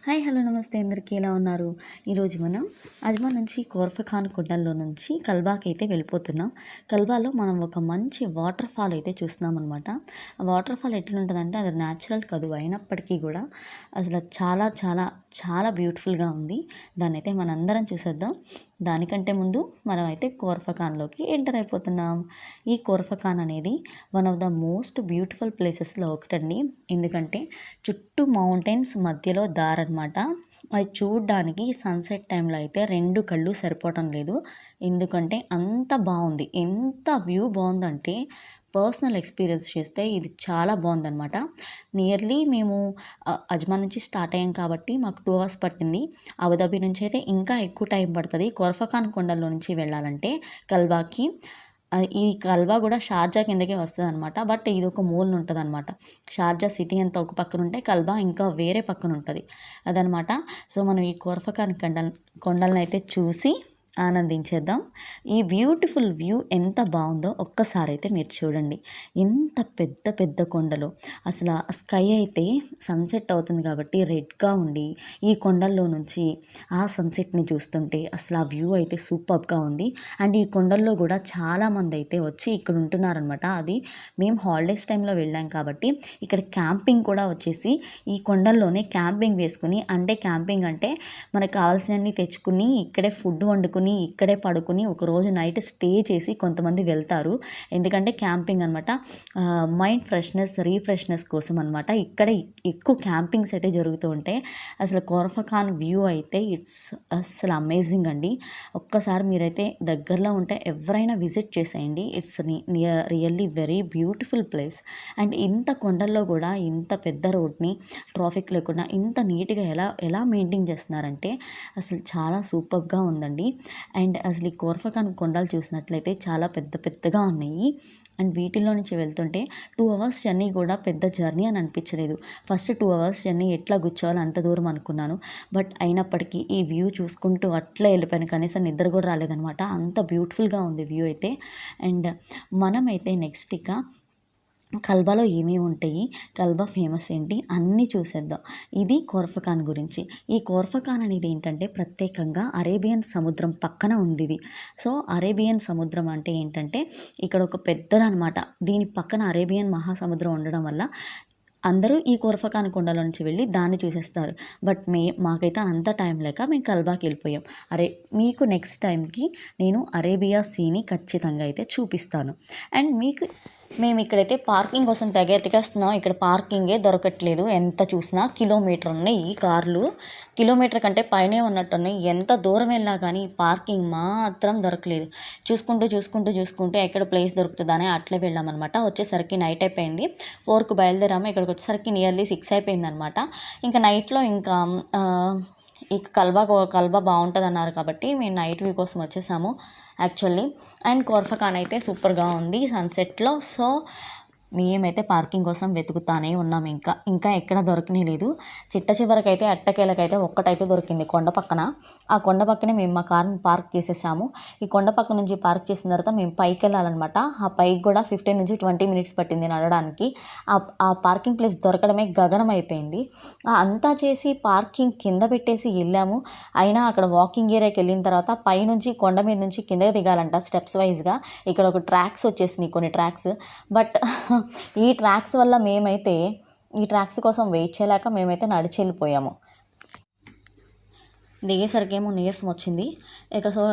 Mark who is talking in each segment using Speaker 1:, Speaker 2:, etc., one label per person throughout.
Speaker 1: Hi hello నమస్తే అందరికీ ఎలా ఉన్నారు? ఈరోజు మనం అజ్మాన్ నుంచి కోర్ఫఖాన్ కొండల్లో నుంచి కల్బాకి అయితే వెళ్ళిపోతున్నాం. కల్బాలో మనం ఒక మంచి వాటర్ ఫాల్ అయితే చూస్తున్నాం అనమాట. ఆ వాటర్ ఫాల్ ఎట్లుంటుందంటే అది న్యాచురల్ కాదు, అయినప్పటికీ కూడా అసలు చాలా చాలా చాలా బ్యూటిఫుల్గా ఉంది. దాన్ని అయితే మనందరం చూసేద్దాం. దానికంటే ముందు మనం అయితే కోర్ఫఖాన్లోకి ఎంటర్ అయిపోతున్నాం. ఈ కోర్ఫఖాన్ అనేది one of the most beautiful ప్లేసెస్లో ఒకటండి. ఎందుకంటే చుట్టూ మౌంటైన్స్ మధ్యలో దారనమాట. అది చూడడానికి సన్సెట్ టైంలో అయితే 2 కళ్ళు సరిపోవటం లేదు. ఎందుకంటే అంత బాగుంది, ఎంత వ్యూ బాగుందంటే పర్సనల్ ఎక్స్పీరియన్స్ చేస్తే ఇది చాలా బాగుందనమాట. నియర్లీ మేము అజ్మాన్ నుంచి స్టార్ట్ అయ్యాం కాబట్టి మాకు 2 hours పట్టింది. అబుదాబి నుంచి అయితే ఇంకా ఎక్కువ టైం పడుతుంది. కోర్ఫఖాన్ కొండల్లో నుంచి వెళ్ళాలంటే కల్బాకి. ఈ కల్బా కూడా షార్జా కిందకే వస్తుంది అనమాట. బట్ ఇది ఒక మూలన ఉంటుంది అనమాట. షార్జా సిటీ అంతా ఒక పక్కన ఉంటే కల్బా ఇంకా వేరే పక్కన ఉంటుంది అదనమాట. సో మనం ఈ కోర్ఫఖాన్ కొండలను అయితే చూసి ఆనందించేద్దాం. ఈ బ్యూటిఫుల్ వ్యూ ఎంత బాగుందో ఒక్కసారి అయితే మీరు చూడండి. ఎంత పెద్ద పెద్ద కొండలు, అసలు స్కై అయితే సన్సెట్ అవుతుంది కాబట్టి రెడ్గా ఉండి ఈ కొండల్లో నుంచి ఆ సన్సెట్ని చూస్తుంటే అసలు ఆ వ్యూ అయితే సూపర్గా ఉంది. అండ్ ఈ కొండల్లో కూడా చాలామంది అయితే వచ్చి ఇక్కడ ఉంటున్నారనమాట. అది మేము హాలిడేస్ టైంలో వెళ్ళాం కాబట్టి ఇక్కడ క్యాంపింగ్ కూడా వచ్చేసి ఈ కొండల్లోనే క్యాంపింగ్ వేసుకుని, అంటే క్యాంపింగ్ అంటే మనకు కావాల్సినవన్నీ తెచ్చుకుని ఇక్కడే ఫుడ్ వండుకుని ఇక్కడే పడుకుని ఒకరోజు నైట్ స్టే చేసి కొంతమంది వెళ్తారు. ఎందుకంటే క్యాంపింగ్ అనమాట, మైండ్ ఫ్రెష్నెస్ రీఫ్రెష్నెస్ కోసం అనమాట. ఇక్కడే ఎక్కువ క్యాంపింగ్స్ అయితే జరుగుతూ ఉంటాయి. అసలు కోర్ఫఖాన్ వ్యూ అయితే అసలు అమేజింగ్ అండి. ఒక్కసారి మీరైతే దగ్గరలో ఉంటే ఎవరైనా విజిట్ చేసేయండి. It's really very beautiful place. And ఇంత కొండల్లో కూడా ఇంత పెద్ద రోడ్ని ట్రాఫిక్ లేకుండా ఇంత నీట్గా ఎలా మెయింటైన్ చేస్తున్నారంటే అసలు చాలా సూపర్గా ఉందండి. అండ్ అసలు ఈ కోర్ఫఖాన్ కొండలు చూసినట్లయితే చాలా పెద్ద పెద్దగా ఉన్నాయి. అండ్ వీటిల్లో నుంచి వెళ్తుంటే 2 hours జర్నీ కూడా పెద్ద జర్నీ అని అనిపించలేదు. ఫస్ట్ 2 hours జర్నీ ఎట్లా కూర్చోవాలి అంత దూరం అనుకున్నాను. బట్ అయినప్పటికీ ఈ వ్యూ చూసుకుంటూ అట్లా వెళ్ళిపోయాను. కనీసం నిద్ర కూడా రాలేదనమాట, అంత బ్యూటిఫుల్గా ఉంది వ్యూ అయితే. అండ్ మనమైతే నెక్స్ట్ ఇక కల్బాలో ఏమేమి ఉంటాయి, కల్బా ఫేమస్ ఏంటి అన్నీ చూసేద్దాం. ఇది కోర్ఫఖాన్ గురించి. ఈ కోర్ఫఖాన్ అనేది ఏంటంటే ప్రత్యేకంగా అరేబియన్ సముద్రం పక్కన ఉంది ఇది. సో అరేబియన్ సముద్రం అంటే ఏంటంటే ఇక్కడ ఒక పెద్దదనమాట. దీని పక్కన అరేబియన్ మహాసముద్రం ఉండడం వల్ల అందరూ ఈ కోర్ఫఖాన్ కొండల నుంచి వెళ్ళి దాన్ని చూసేస్తారు. బట్ మాకైతే అంత టైం లేక మేము కల్బాకి వెళ్ళిపోయాం. మీకు నెక్స్ట్ టైంకి నేను అరేబియా సీని ఖచ్చితంగా అయితే చూపిస్తాను. అండ్ మేము ఇక్కడైతే పార్కింగ్ కోసం తెగ ఎతికేస్తున్నాం. ఇక్కడ పార్కింగే దొరకట్లేదు. ఎంత చూసినా కిలోమీటర్ ఉన్నాయి ఈ కార్లు, కిలోమీటర్ కంటే పైనే ఉన్నట్టున్నాయి. ఎంత దూరం వెళ్ళినా కానీ పార్కింగ్ మాత్రం దొరకలేదు. చూసుకుంటూ ఎక్కడ ప్లేస్ దొరుకుతుందని అట్లే వెళ్ళామన్నమాట. వచ్చేసరికి నైట్ అయిపోయింది. 4కు బయలుదేరాము. ఇక్కడికి వచ్చేసరికి నియర్లీ 6 అయిపోయింది అనమాట. ఇంకా నైట్లో ఇంకా కల్బా బాగుంటుంది అన్నారు కాబట్టి మేము నైట్ వ్యూ కోసం వచ్చేసాము యాక్చువల్లీ. అండ్ కోర్ఫఖాన్ అయితే సూపర్గా ఉంది సన్సెట్లో. సో మేమైతే పార్కింగ్ కోసం వెతుకుతానే ఉన్నాం. ఇంకా ఎక్కడ దొరకనే లేదు. చివరికైతే అట్టకేలకైతే ఒక్కటైతే దొరికింది కొండ పక్కన. ఆ కొండ పక్కనే మేము మా కార్ని పార్క్ చేసేసాము. ఈ కొండ పక్క నుంచి పార్క్ చేసిన తర్వాత మేము పైకి వెళ్ళాలన్నమాట. ఆ పైకి కూడా 15 నుంచి 20 minutes పట్టింది నడవడానికి. ఆ పార్కింగ్ ప్లేస్ దొరకడమే గగనం అయిపోయింది. అంతా చేసి పార్కింగ్ కింద పెట్టేసి వెళ్ళాము. అయినా అక్కడ వాకింగ్ ఏరియాకి వెళ్ళిన తర్వాత పైనుంచి కొండ మీద నుంచి కిందకి దిగాలంట స్టెప్స్ వైజ్గా. ఇక్కడ ఒక ట్రాక్స్ వచ్చేసినాయి, కొన్ని ట్రాక్స్. బట్ ఈ ట్రాక్స్ వల్ల మేమైతే ఈ ట్రాక్స్ కోసం వెయిట్ చేయలేక మేమైతే నడిచి వెళ్ళిపోయాము. దిగేసరికి ఏమో నీరసం వచ్చింది. సో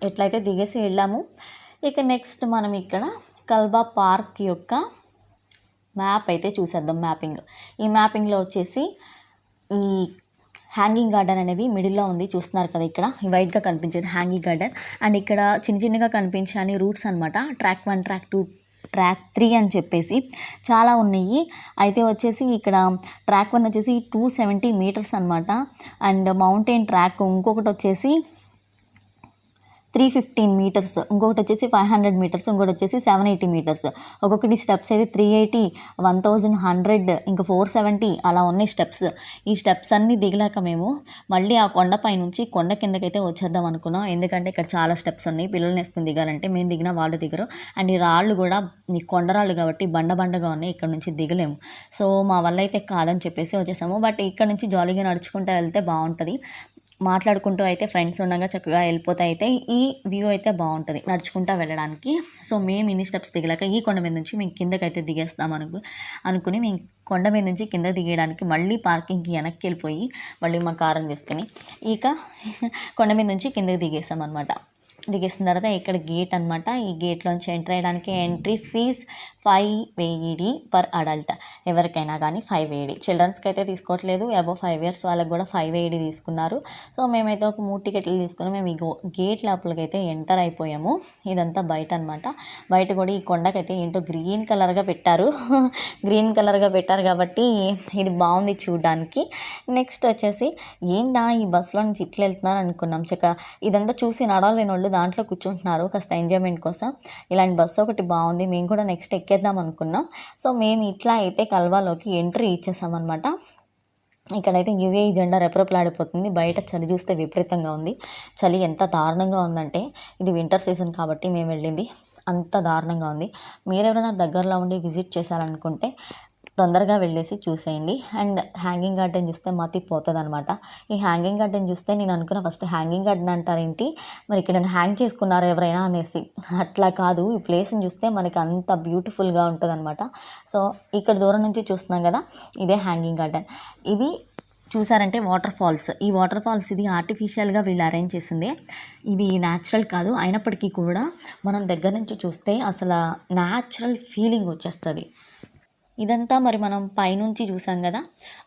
Speaker 1: ఎట్లయితే దిగేసి వెళ్ళాము. ఇక నెక్స్ట్ మనం ఇక్కడ కల్బా పార్క్ యొక్క మ్యాప్ అయితే చూసేద్దాం. ఈ మ్యాపింగ్లో వచ్చేసి ఈ హ్యాంగింగ్ గార్డెన్ అనేది మిడిల్లో ఉంది. చూస్తున్నారు కదా, ఇక్కడ వైట్గా కనిపించేది హ్యాంగింగ్ గార్డెన్. అండ్ ఇక్కడ చిన్నగా కనిపించే అన్ని రూట్స్ అనమాట. ట్రాక్ 1, ట్రాక్ 2, ట్రాక్ 3 అని చెప్పేసి చాలా ఉన్నాయి. అయితే వచ్చేసి ఇక్కడ ట్రాక్ 1 వచ్చేసి 270 meters అనమాట. అండ్ మౌంటైన్ ట్రాక్ ఇంకొకటి వచ్చేసి 315 మీటర్స్, ఇంకొకటి వచ్చేసి 500 మీటర్స్, ఇంకోటి వచ్చేసి 780 మీటర్స్. ఒక్కొక్కటి స్టెప్స్ అయితే 380, 1100, ఇంకా 470 అలా ఉన్నాయి స్టెప్స్. ఈ స్టెప్స్ అన్నీ దిగలేక మేము మళ్ళీ ఆ కొండపై నుంచి కొండ కిందకైతే వచ్చేద్దాం అనుకున్నాం. ఎందుకంటే ఇక్కడ చాలా స్టెప్స్ ఉన్నాయి, పిల్లల్ని వేసుకుని దిగాలంటే. మేము దిగిన వాళ్ళు దిగరు. అండ్ ఈ రాళ్ళు కూడా ఈ కొండరాళ్ళు కాబట్టి బండగా ఉన్నాయి, ఇక్కడ నుంచి దిగలేము. సో మా వల్ల అయితే కాదని చెప్పేసి వచ్చేసాము. బట్ ఇక్కడ నుంచి జాలీగా నడుచుకుంటూ వెళ్తే బాగుంటుంది. మాట్లాడుకుంటూ అయితే ఫ్రెండ్స్ ఉండగా చక్కగా వెళ్ళిపోతే అయితే ఈ వ్యూ అయితే బాగుంటుంది నడుచుకుంటూ వెళ్ళడానికి. సో మేము ఇన్ని స్టెప్స్ దిగలేక ఈ కొండ మీద నుంచి మేము కిందకైతే దిగేస్తాం అనుకుని మేము కొండ మీద నుంచి కింద దిగేయడానికి మళ్ళీ పార్కింగ్కి వెనక్కి వెళ్ళిపోయి మళ్ళీ మా కారుని తీసుకుని ఇక కొండ మీద నుంచి కిందకి దిగేసాం అనమాట. దిగేసిన తర్వాత ఇక్కడ గేట్ అనమాట. ఈ గేట్లోంచి ఎంటర్ అయ్యడానికి ఎంట్రీ ఫీజ్ 5 పర్ అడల్ట్. ఎవరికైనా కానీ 5 చిల్డ్రన్స్కి అయితే తీసుకోవట్లేదు. అబౌవ్ 5 years వాళ్ళకి కూడా 5 తీసుకున్నారు. సో మేమైతే ఒక 3 టికెట్లు తీసుకుని మేము ఈ గేట్ లోపలికైతే ఎంటర్ అయిపోయాము. ఇదంతా బయట అనమాట. బయట కూడా ఈ కొండకైతే ఏంటో గ్రీన్ కలర్గా పెట్టారు. గ్రీన్ కలర్గా పెట్టారు కాబట్టి ఇది బాగుంది చూడడానికి. నెక్స్ట్ వచ్చేసి ఏంటా ఈ బస్సులో నుంచి ఇట్లా వెళ్తున్నారు అనుకున్నాం. ఇదంతా చూసి నడవలేని వాళ్ళు దాంట్లో కూర్చుంటున్నారు కాస్త ఎంజాయ్మెంట్ కోసం. ఇలాంటి బస్సు ఒకటి బాగుంది, మేము కూడా నెక్స్ట్ ఎక్కేద్దాం అనుకున్నాం. సో మేము ఇట్లా అయితే కల్వాలోకి ఎంట్రీ ఇచ్చేసామన్నమాట. ఇక్కడైతే యూఏఈ జెండా రెపరెపలాడిపోతుంది. బయట చలి చూస్తే విపరీతంగా ఉంది. చలి ఎంత దారుణంగా ఉందంటే ఇది వింటర్ సీజన్ కాబట్టి మేము వెళ్ళింది అంత దారుణంగా ఉంది. మీరెవరైనా దగ్గరలో ఉండి విజిట్ చేశారనుకుంటే తొందరగా వెళ్ళేసి చూసేయండి. అండ్ హ్యాంగింగ్ గార్డెన్ చూస్తే మతిపోతుంది అనమాట. ఈ హ్యాంగింగ్ గార్డెన్ చూస్తే నేను అనుకున్న ఫస్ట్ హ్యాంగింగ్ గార్డెన్ అంటారేంటి మరి ఇక్కడ హ్యాంగ్ చేసుకున్నారు ఎవరైనా అనేసి. అట్లా కాదు, ఈ ప్లేస్ని చూస్తే మనకి అంత బ్యూటిఫుల్గా ఉంటుంది అనమాట. సో ఇక్కడ దూరం నుంచి చూస్తున్నాం కదా, ఇదే హ్యాంగింగ్ గార్డెన్. ఇది చూసారంటే వాటర్ ఫాల్స్. ఈ వాటర్ ఫాల్స్ ఇది ఆర్టిఫిషియల్గా వీళ్ళు అరేంజ్ చేసింది, ఇది న్యాచురల్ కాదు. అయినప్పటికీ కూడా మనం దగ్గర నుంచి చూస్తే అసలు న్యాచురల్ ఫీలింగ్ వచ్చేస్తుంది. ఇదంతా మరి మనం పైనుంచి చూసాం కదా,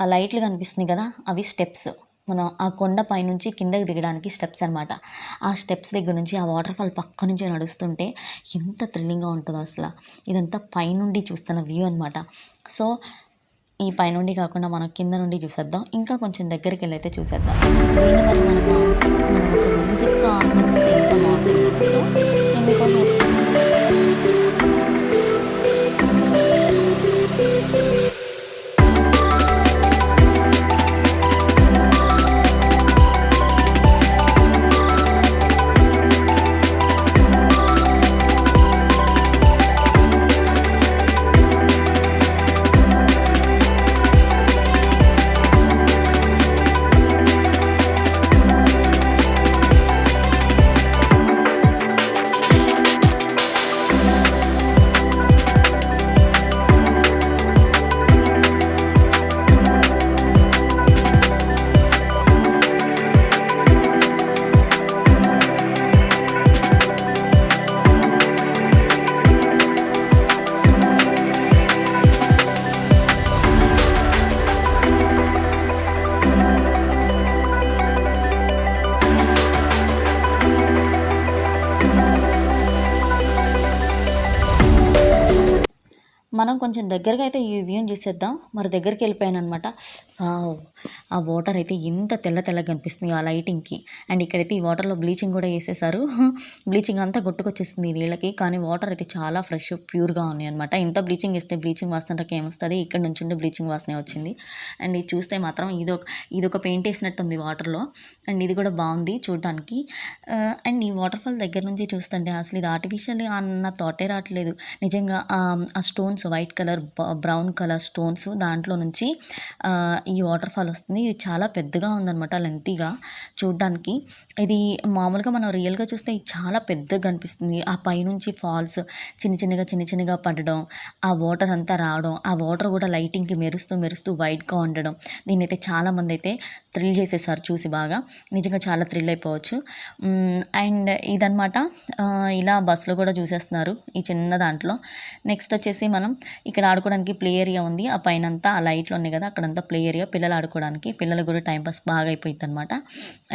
Speaker 1: ఆ లైట్లు కనిపిస్తున్నాయి కదా, అవి స్టెప్స్. మనం ఆ కొండ పైనుంచి కిందకి దిగడానికి స్టెప్స్ అనమాట. ఆ స్టెప్స్ దగ్గర నుంచి ఆ వాటర్ ఫాల్ పక్క నుంచి నడుస్తుంటే ఎంత థ్రిల్లింగ్గా ఉంటుందో అసలు. ఇదంతా పైనుండి చూస్తున్న వ్యూ అనమాట. సో ఈ పైనుండి కాకుండా మనం కింద నుండి చూసేద్దాం. ఇంకా కొంచెం దగ్గరికి వెళ్ళి అయితే చూసేద్దాం. దీన్ని మరి మనం ఒక మ్యూజిక్తో ఆస్వాదిస్తే ఇంకా బాగుంటుంది. మనం కొంచెం దగ్గరగా అయితే ఈ వ్యూని చూసేద్దాం. మరి దగ్గరికి వెళ్ళిపోయాను అనమాట. ఆ వాటర్ అయితే ఎంత తెల్లగా కనిపిస్తుంది ఆ లైటింగ్కి. అండ్ ఇక్కడైతే ఈ వాటర్లో బ్లీచింగ్ కూడా వేసేసారు. బ్లీచింగ్ అంతా కొట్టుకొచ్చేస్తుంది నీళ్ళకి, కానీ వాటర్ అయితే చాలా ఫ్రెష్ ప్యూర్గా ఉన్నాయి అనమాట. ఇంత బ్లీచింగ్ వేస్తే బ్లీచింగ్ వాసనకి ఏమొస్తుంది, ఇక్కడ నుంచి ఉంటే బ్లీచింగ్ వాసనే వచ్చింది. అండ్ ఇది చూస్తే మాత్రం ఇదొక పెయింట్ వేసినట్టు ఉంది వాటర్లో. అండ్ ఇది కూడా బాగుంది చూడడానికి. అండ్ ఈ వాటర్ ఫాల్ దగ్గర నుంచి చూస్తుంటే అసలు ఇది ఆర్టిఫిషియల్ అన్న థాటే రావట్లేదు. నిజంగా ఆ stones white colour brown colour stones దాంట్లో నుంచి ఈ వాటర్ ఫాల్ వస్తుంది. ఇది చాలా పెద్దగా ఉందన్నమాట, లెంతీగా చూడడానికి. ఇది మామూలుగా మనం రియల్గా చూస్తే ఇది చాలా పెద్దగా కనిపిస్తుంది. ఆ పైనుంచి ఫాల్స్ చిన్నగా పడడం, ఆ వాటర్ అంతా రావడం, ఆ వాటర్ కూడా లైటింగ్కి మెరుస్తూ వైట్గా ఉండడం, దీన్ని అయితే చాలామంది అయితే థ్రిల్ చేసేసారు చూసి. బాగా నిజంగా చాలా థ్రిల్ అయిపోవచ్చు. అండ్ ఇదనమాట. ఇలా బస్సులో కూడా చూసేస్తున్నారు ఈ చిన్న దాంట్లో. నెక్స్ట్ వచ్చేసి మనం ఇక్కడ ఆడుకోవడానికి ప్లే ఏరియా ఉంది. ఆ పైనంతా ఆ లైట్లు ఉన్నాయి కదా, అక్కడంతా ప్లే ఏరియా, పిల్లలు ఆడుకోవడానికి. పిల్లలు కూడా టైంపాస్ బాగా అయిపోయింది అనమాట.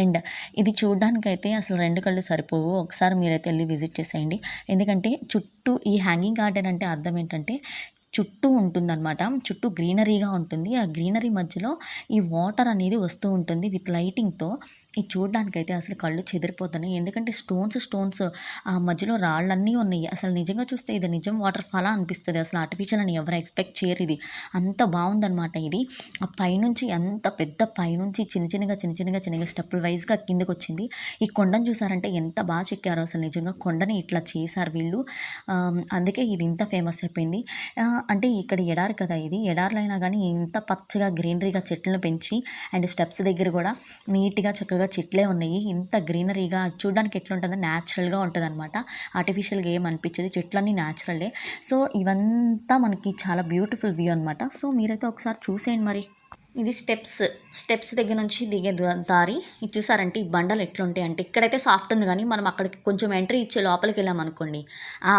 Speaker 1: అండ్ ఇది చూడడానికైతే అసలు 2 కళ్ళు సరిపోవు. ఒకసారి మీరైతే వెళ్ళి విజిట్ చేసేయండి. ఎందుకంటే చుట్టూ ఈ హ్యాంగింగ్ గార్డెన్ అంటే అర్థం ఏంటంటే చుట్టూ ఉంటుందన్నమాట. చుట్టూ గ్రీనరీగా ఉంటుంది. ఆ గ్రీనరీ మధ్యలో ఈ వాటర్ అనేది వస్తూ ఉంటుంది విత్ లైటింగ్‌తో. ఇది చూడ్డానికైతే అసలు కళ్ళు చెదిరిపోతున్నాయి. ఎందుకంటే స్టోన్స్ ఆ మధ్యలో రాళ్ళన్నీ ఉన్నాయి. అసలు నిజంగా చూస్తే ఇది నిజం వాటర్ ఫాలా అనిపిస్తది. అసలు ఆర్టిఫిషియల్ అని ఎవరు ఎక్స్‌పెక్ట్ చేయరు ఇది. అంత బావుందనమాట ఇది. ఆ పైనుంచి అంత పెద్ద పైనుంచి చిన్న చిన్నగా స్టెప్పులు వైస్‌గా కిందకొచ్చింది. ఈ కొండను చూసారంటే ఎంత చెక్కారో అసలు నిజంగా కొండని ఇట్లా చేశారు వీళ్ళు. అందుకే ఇది ఇంత ఫేమస్ అయిపోయింది. అంటే ఇక్కడ ఎడారి కదా ఇది. ఎడారిలో అయినా గానీ ఇంత పచ్చగా గ్రీనరీగా చెట్లను పెంచి అండ్ స్టెప్స్ దగ్గర గూడా నీట్‌గా చక్కగా చెట్లే ఉన్నాయి. ఇంత గ్రీనరీగా చూడ్డానికి ఎట్లుంటదో న్యాచురల్‌గా ఉంటదనమాట. ఆర్టిఫిషియల్‌గా ఏం అనిపించదు. చెట్లన్నీ న్యాచురలే. సో, ఇవంతా మనకి చాలా బ్యూటిఫుల్ వ్యూ అనమాట. సో, మీరైతే ఒకసారి చూసేయండి మరి. ఇది స్టెప్స్ దగ్గర నుంచి దిగే దారి. ఇది చూసారంటే ఈ బండలు ఎట్లుంటాయంటే ఇక్కడైతే సాఫ్ట్ ఉంది కానీ మనం అక్కడికి కొంచెం ఎంట్రీ ఇచ్చే లోపలికి వెళ్ళామనుకోండి ఆ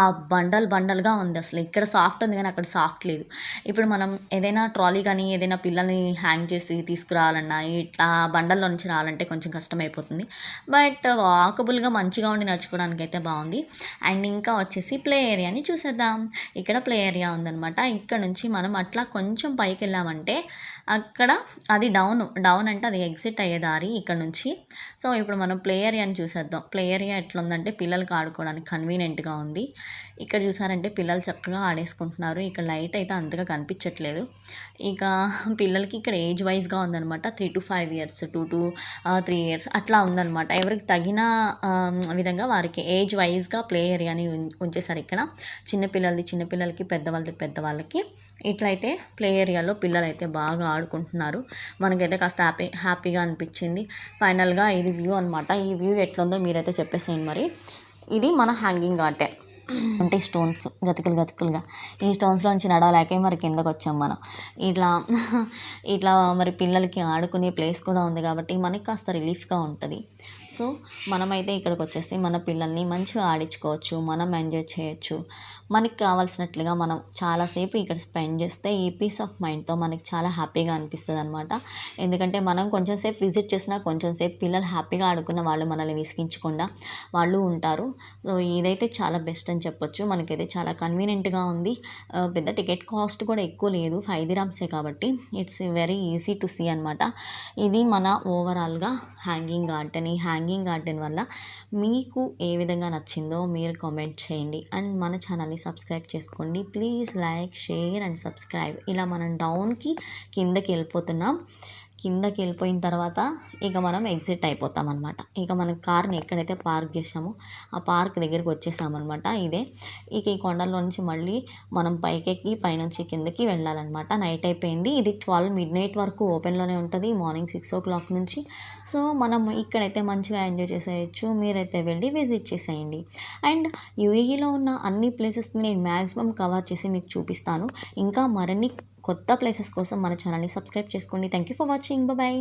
Speaker 1: బండలుగా ఉంది. అసలు ఇక్కడ సాఫ్ట్ ఉంది కానీ అక్కడ సాఫ్ట్ లేదు. ఇప్పుడు మనం ఏదైనా ట్రాలీ కానీ ఏదైనా పిల్లల్ని హ్యాంగ్ చేసి తీసుకురావాలన్నా ఇట్లా బండల్లో నుంచి రావాలంటే కొంచెం కష్టమైపోతుంది. బట్ వాకబుల్గా మంచిగా ఉండి నడుచుకోవడానికి అయితే బాగుంది. అండ్ ఇంకా వచ్చేసి ప్లే ఏరియాని చూసేద్దాం. ఇక్కడ ప్లే ఏరియా ఉందనమాట. ఇక్కడ నుంచి మనం అట్లా కొంచెం పైకి వెళ్ళామంటే అక్కడ అది డౌన్ అంటే అది ఎగ్జిట్ అయ్యే దారి ఇక్కడ నుంచి. సో, ఇప్పుడు మనం ప్లే ఏరియాని చూసేద్దాం. ప్లే ఏరియా ఎట్లుందంటే పిల్లలకి ఆడుకోవడానికి కన్వీనియంట్‌గా ఉంది. ఇక్కడ చూసారంటే పిల్లలు చక్కగా ఆడేసుకుంటున్నారు. ఇక్కడ లైట్ అయితే అంతగా కనిపించట్లేదు. ఇక పిల్లలకి ఇక్కడ ఏజ్ వైస్‌గా ఉందనమాట. 3-5 ఇయర్స్, 2-3 ఇయర్స్ అట్లా ఉందనమాట. ఎవరికి తగిన విధంగా వారికి ఏజ్ వైస్‌గా ప్లే ఏరియాని ఉంచేశారు ఇక్కడ. చిన్నపిల్లలకి, పెద్దవాళ్ళకి ఇట్లయితే ప్లే ఏరియాలో పిల్లలైతే బాగా ఆడుకుంటున్నారు. మనకైతే కాస్త హ్యాపీగా అనిపించింది. ఫైనల్‌గా ఇది వ్యూ అనమాట. ఈ వ్యూ ఎట్లుందో మీరైతే చెప్పేసేయండి మరి. ఇది మన హ్యాంగింగ్ గార్డెన్. అంటే స్టోన్స్ గతుకులుగా ఈ స్టోన్స్‌లోంచి నడవలేకే మరి కిందకొచ్చాం మనం. ఇట్లా ఇట్లా మరి పిల్లలకి ఆడుకునే ప్లేస్ కూడా ఉంది కాబట్టి మనకి కాస్త రిలీఫ్‌గా ఉంటది. సో, మనమైతే ఇక్కడికొచ్చేసి మన పిల్లల్ని మంచిగా ఆడించుకోవచ్చు. మనం ఎంజాయ్ చేయొచ్చు. మనకి కావాల్సినట్లుగా మనం చాలాసేపు ఇక్కడ స్పెండ్ చేస్తే ఈ పీస్ ఆఫ్ మైండ్‌తో మనకి చాలా హ్యాపీగా అనిపిస్తదనమాట. ఎందుకంటే మనం కొంచెం సేపు విజిట్ చేసినా కొంచెం సేపు పిల్లలు హ్యాపీగా ఆడుకున్న వాళ్ళు మనల్ని విసిగించకుండా వాళ్ళు ఉంటారు. సో, ఇదైతే చాలా బెస్ట్ అని చెప్పొచ్చు. మనకైతే చాలా కన్వీనియంట్‌గా ఉంది. పెద్ద టికెట్ కాస్ట్ కూడా ఎక్కువ లేదు. 5 దిరామ్సే కాబట్టి it's very easy to see అనమాట. ఇది మన ఓవరాల్‌గా హ్యాంగింగ్ గార్డెన్. ఈ హ్యాంగింగ్ గార్డెన్ వల్ల మీకు ఏ విధంగా నచ్చిందో మీరు కామెంట్ చేయండి. అండ్ మన ఛానల్‌ని సబ్స్క్రైబ్ చేసుకోండి. Please like, share and subscribe. ఇలా మనం కిందకి వెళ్ళిపోతున్నాం. కిందకి వెళ్ళిపోయిన తర్వాత ఇక మనం ఎగ్జిట్ అయిపోతాం అనమాట. ఇక మనం కార్ని ఎక్కడైతే పార్క్ చేసామో ఆ పార్క్ దగ్గరికి వచ్చేసామన్నమాట. ఇదే ఇక ఈ కొండల్లో నుంచి మళ్ళీ మనం పైకెక్కి పైనుంచి కిందకి వెళ్ళాలన్నమాట. నైట్ అయిపోయింది. ఇది 12 మిడ్‌నైట్ వరకు ఓపెన్లోనే ఉంటుంది. మార్నింగ్ 6 నుంచి. సో, మనం ఇక్కడైతే మంచిగా ఎంజాయ్ చేసేయచ్చు. మీరైతే వెళ్ళి విజిట్ చేసేయండి. అండ్ యూఏఈలో ఉన్న అన్ని ప్లేసెస్ని నేను మ్యాక్సిమం కవర్ చేసి మీకు చూపిస్తాను. ఇంకా మరిన్ని కొత్త ప్లేసెస్ కోసం మన ఛానల్‌ని సబ్స్క్రైబ్ చేసుకోండి. Thank you for watching. Bye.